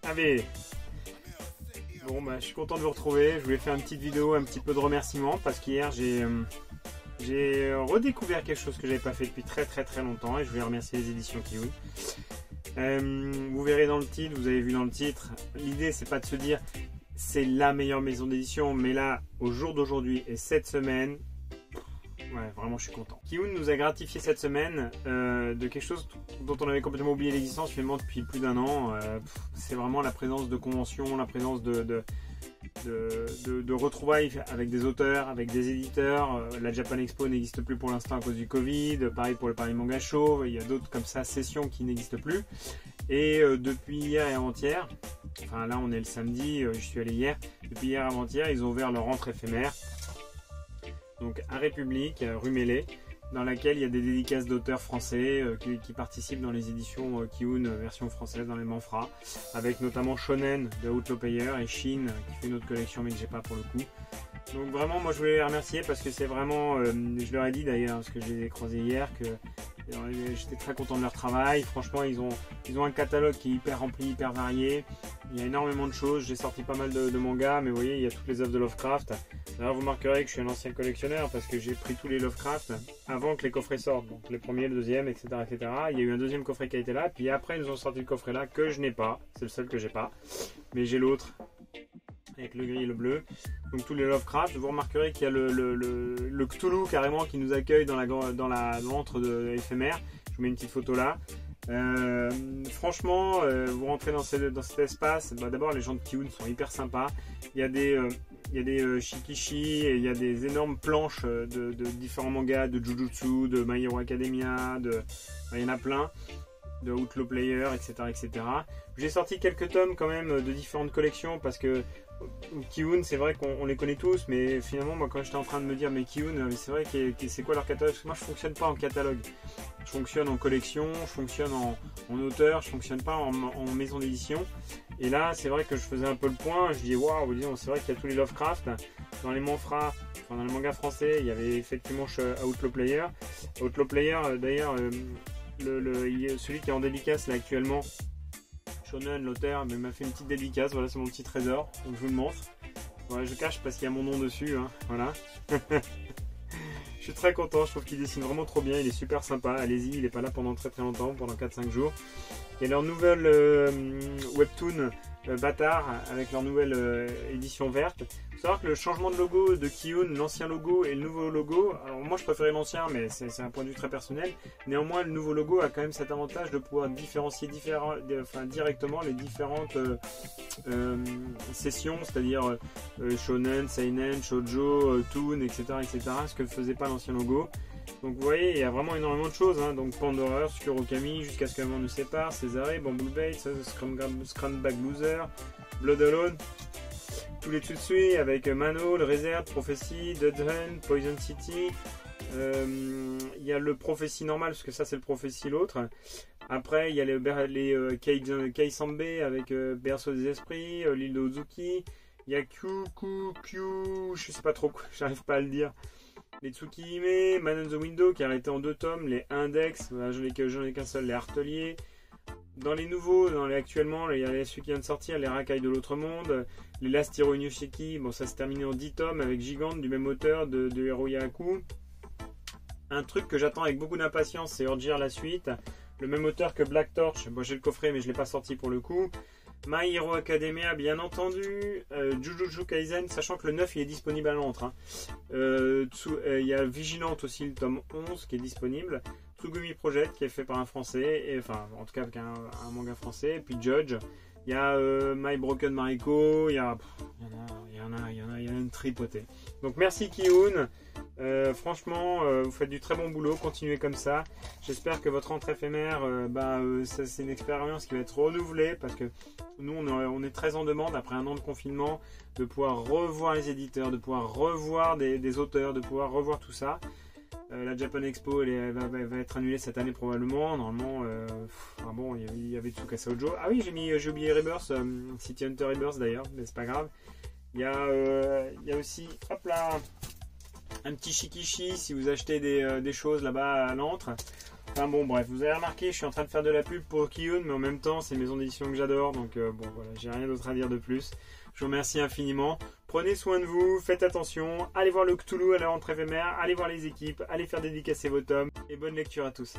Allez. Bon bah je suis content de vous retrouver. Je voulais faire une petite vidéo, un petit peu de remerciement parce qu'hier j'ai redécouvert quelque chose que j'avais pas fait depuis très longtemps et je voulais remercier les éditions Kiun. Vous verrez dans le titre, vous avez vu dans le titre, l'idée c'est pas de se dire c'est la meilleure maison d'édition, mais là au jour d'aujourd'hui et cette semaine, ouais, vraiment je suis content. Kiun nous a gratifié cette semaine de quelque chose dont on avait complètement oublié l'existence finalement depuis plus d'un an. C'est vraiment la présence de conventions, la présence de retrouvailles avec des auteurs, avec des éditeurs. La Japan Expo n'existe plus pour l'instant à cause du Covid. Pareil pour le Paris Manga Show. Il y a d'autres comme ça, sessions qui n'existent plus. Et depuis hier et avant-hier, enfin là on est le samedi, je suis allé hier. Depuis hier et avant-hier, ils ont ouvert leur rentrée éphémère. Donc à République, rue Mélé, dans laquelle il y a des dédicaces d'auteurs français qui participent dans les éditions Kiun version française dans les Manfra, avec notamment Shonen de Outlaw Player et Shin qui fait une autre collection mais que j'ai pas pour le coup. Donc vraiment moi je voulais les remercier parce que c'est vraiment, je leur ai dit d'ailleurs parce que je les ai croisés hier que j'étais très content de leur travail. Franchement ils ont un catalogue qui est hyper rempli, hyper varié. Il y a énormément de choses, j'ai sorti pas mal de mangas, mais vous voyez il y a toutes les œuvres de Lovecraft. D'ailleurs vous remarquerez que je suis un ancien collectionneur parce que j'ai pris tous les Lovecraft avant que les coffrets sortent, donc le premier, le deuxième, etc., etc. Il y a eu un deuxième coffret qui a été là, puis après ils nous ont sorti le coffret là que je n'ai pas, c'est le seul que j'ai pas, mais j'ai l'autre avec le gris et le bleu. Donc tous les Lovecraft, vous remarquerez qu'il y a le Cthulhu carrément qui nous accueille dans la montre éphémère. Je vous mets une petite photo là. Franchement, vous rentrez dans cet espace, d'abord les gens de Kiun sont hyper sympas. Il y a des shikishi, et il y a des énormes planches de différents mangas, de Jujutsu, de My Hero Academia, il y en a plein, de Outlaw Player, etc. J'ai sorti quelques tomes quand même de différentes collections parce que Kiun, c'est vrai qu'on les connaît tous, mais finalement moi quand j'étais en train de me dire mais Kiun, c'est vrai c'est quoi leur catalogue? Parce que moi je fonctionne pas en catalogue, je fonctionne en collection, je fonctionne en auteur, je fonctionne pas en maison d'édition. Et là c'est vrai que je faisais un peu le point, je dis waouh, c'est vrai qu'il y a tous les Lovecraft dans les Manfra, enfin, dans le manga français il y avait effectivement Outlaw Player. Outlaw Player d'ailleurs celui qui est en dédicace là actuellement, Shonen, l'auteur, m'a fait une petite dédicace. Voilà, c'est mon petit trésor. Donc je vous le montre. Voilà, je cache parce qu'il y a mon nom dessus. Hein, voilà. Je suis très content. Je trouve qu'il dessine vraiment trop bien. Il est super sympa. Allez-y, il n'est pas là pendant très longtemps, pendant 4-5 jours. Il y a leur nouvelle webtoon Bâtard avec leur nouvelle édition verte. Il faut savoir que le changement de logo de Kiun, l'ancien logo et le nouveau logo, alors moi je préférais l'ancien mais c'est un point de vue très personnel, néanmoins le nouveau logo a quand même cet avantage de pouvoir différencier directement les différentes sessions, c'est-à-dire shonen, seinen, shoujo, toon, etc., ce que ne faisait pas l'ancien logo. Donc vous voyez, il y a vraiment énormément de choses, hein. Donc Pandora, Skurokami, Jusqu'à ce que la mort nous sépare, Césaré, Bamboo Bates, Scrumback Loser, Blood Alone, tous les Tsutsui avec Mano, le Resert, Prophecy, Dudhun, Poison City. Il y a le Prophecy normal, parce que ça c'est le Prophecy l'autre. Après il y a les Keisambe avec Berceau des Esprits, l'île de Ozuki. Il y a Q, je sais pas trop quoi, j'arrive pas à le dire. Les Tsukihime, Man on the Window qui a arrêté en 2 tomes, les Index, j'en ai qu'un seul, les Arteliers. Dans les nouveaux, actuellement, il y a celui qui vient de sortir, les Rakai de l'autre monde, les Last Hero Inuyashiki, bon ça s'est terminé en 10 tomes avec Gigante du même auteur de Hiroyaku. Un truc que j'attends avec beaucoup d'impatience, c'est Urgir la suite, le même auteur que Black Torch, bon j'ai le coffret mais je ne l'ai pas sorti pour le coup. My Hero Academia bien entendu, Jujutsu Kaisen, sachant que le 9 il est disponible à l'entre. Hein. Il y a Vigilante aussi, le tome 11 qui est disponible. Tsugumi Project qui est fait par un français, enfin en tout cas avec un manga français, et puis Judge. Il y a My Broken Mariko, il y en a une tripotée. Donc merci Kiun, franchement vous faites du très bon boulot, continuez comme ça. J'espère que votre rentrée éphémère, c'est une expérience qui va être renouvelée parce que nous on est très en demande après un an de confinement de pouvoir revoir les éditeurs, de pouvoir revoir des auteurs, de pouvoir revoir tout ça. La Japan Expo va être annulée cette année probablement. Normalement, il y avait Tsukasa Ojo. Ah oui, j'ai oublié Rebirth, City Hunter Rebirth d'ailleurs, mais c'est pas grave. Il y a aussi, hop là, un petit shikishi si vous achetez des choses là-bas à l'antre. Enfin bon, bref, vous avez remarqué, je suis en train de faire de la pub pour Kiyun, mais en même temps, c'est une maison d'édition que j'adore, donc bon, voilà, j'ai rien d'autre à dire de plus. Je vous remercie infiniment. Prenez soin de vous, faites attention, allez voir le Cthulhu à la rentrée éphémère, allez voir les équipes, allez faire dédicacer vos tomes, et bonne lecture à tous.